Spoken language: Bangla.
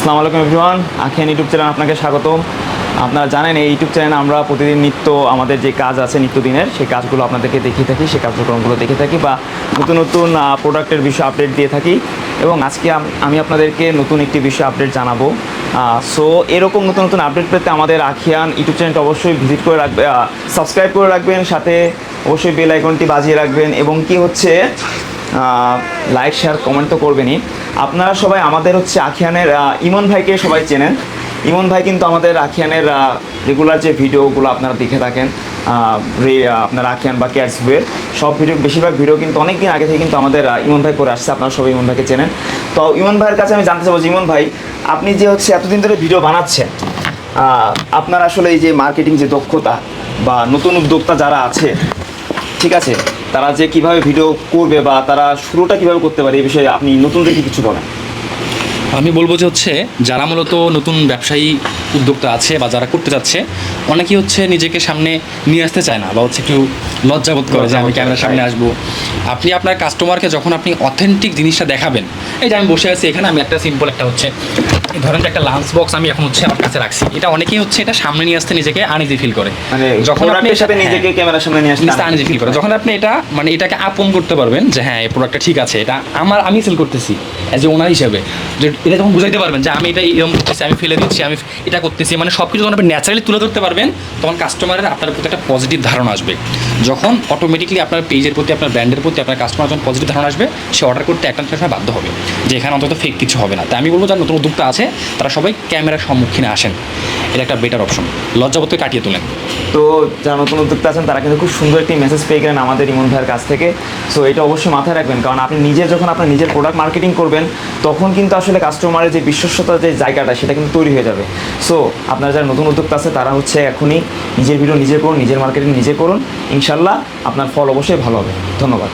আসসালামু আলাইকুম এভরিওয়ান, আখিয়ান ইউটিউব চ্যানেল আপনাকে স্বাগতম। আপনারা জানেন এই ইউটিউব চ্যানেলে আমরা প্রতিদিন নিত্য আমাদের যে কাজ আছে নিত্যদিনের সেই কাজগুলো আপনাদেরকে দেখিয়ে থাকি, সেই কার্যক্রমগুলো দেখে থাকি বা নতুন নতুন প্রোডাক্টের বিষয়ে আপডেট দিয়ে থাকি। এবং আজকে আমি আপনাদেরকে নতুন একটি বিষয় আপডেট জানাবো। সো এরকম নতুন নতুন আপডেট পেতে আমাদের আখিয়ান ইউটিউব চ্যানেলটা অবশ্যই ভিজিট করে রাখবেন, সাবস্ক্রাইব করে রাখবেন, সাথে অবশ্যই বেল আইকনটি বাজিয়ে রাখবেন এবং কি হচ্ছে লাইক শেয়ার কমেন্ট তো করবেনই। আপনারা সবাই আমাদের হচ্ছে আখিয়ানের ইমন ভাইকে সবাই চেনেন। ইমন ভাই কিন্তু আমাদের আখিয়ানের রেগুলার যে ভিডিওগুলো আপনারা দেখে থাকেন, আপনার আখিয়ান বা ক্যাটস বইয়ের সব ভিডিও, বেশিরভাগ ভিডিও কিন্তু অনেক দিন আগে থেকে কিন্তু আমাদের ইমন ভাই করে আসছে। আপনারা সবাই ইমন ভাইকে চেনেন। তো ইমন ভাইয়ের কাছে আমি জানতে চাবো যে ইমন ভাই, আপনি যে হচ্ছে এতদিন ধরে ভিডিও বানাচ্ছেন, আপনার আসলে এই যে মার্কেটিং যে দক্ষতা বা নতুন উদ্যোক্তা যারা আছে, ঠিক আছে, তারা যে কিভাবে ভিডিও করবে বা তারা শুরুটা কিভাবে করতে পারে এই বিষয়ে আপনি নতুনদেরকে কিছু বলেন। আমি বলবো যে হচ্ছে যারা মূলত নতুন ব্যবসায়ী উদ্যোক্তা আছে বা যারা করতে যাচ্ছে, অনেকেই হচ্ছে নিজেকে সামনে নিয়ে আসতে চায় না বা হচ্ছে একটু লজ্জাবোধ করে যে আমি ক্যামেরার সামনে আসবো। আপনি আপনার কাস্টমারকে যখন আপনি অথেন্টিক জিনিসটা দেখাবেন, এই যে আমি বসে আছি এখানে, আমি একটা সিম্পল একটা হচ্ছে ধরেন যে একটা লাঞ্চ বক্স আমি এখন হচ্ছে আমার কাছে রাখছি, এটা অনেকেই হচ্ছে এটা সামনে নিয়ে আসতে নিজেকে আনইজি ফিল করে, মানে যখন আপনি সাথে নিজেকে ক্যামেরার সামনে নিয়ে আসতে আনইজি ফিল করে, যখন আপনি এটা মানে এটাকে আপন করতে পারবেন যে হ্যাঁ এই প্রোডাক্টটা ঠিক আছে, এটা আমি সেল করতেছি অ্যাজ এ ওনার হিসেবে, যে এটা যখন বুঝাইতে পারবেন যে আমি এটা এরকম করতেছি, আমি ফেলে দিচ্ছি, আমি এটা করতেছি, মানে সব কিছু যখন আপনি ন্যাচারালি তুলে ধরতে পারবেন, তখন কাস্টমারের আপনার প্রতি একটা পজিটিভ ধারণা আসবে। যখন অটোমেটিকলি আপনার পেজের প্রতি, আপনার ব্র্যান্ডের প্রতি আপনার কাস্টমার যখন পজিটিভ ধারণা আসবে, সে অর্ডার করতে একটা সময় বাধ্য হবে যে এখানে অন্তত ফেক কিছু হবে না। তাই আমি বলবো যারা নতুন উদ্যোক্তা আছে তারা সবাই ক্যামেরার সম্মুখীনে আসেন, এটা একটা বেটার অপশন, লজ্জাবোধকে কাটিয়ে তোলেন। তো যারা নতুন উদ্যোক্তা আছেন তারা কিন্তু খুব সুন্দর একটি মেসেজ পেয়ে গেলেন আমাদের ইমন ভাইয়ের কাছ থেকে। সো এটা অবশ্যই মাথায় রাখবেন, কারণ আপনি যখন আপনার নিজের প্রোডাক্ট মার্কেটিং করবেন, তখন কিন্তু আসলে কাস্টমারের যে বিশ্বস্ততার যে জায়গাটা সেটা কিন্তু তৈরি হয়ে যাবে। সো আপনারা যারা নতুন উদ্যোক্তা আছে তারা হচ্ছে এখনই নিজের ভিডিও নিজে করুন, নিজের মার্কেটিং নিজে করুন, ইনশাল্লাহ আপনার ফল অবশ্যই ভালো হবে। ধন্যবাদ।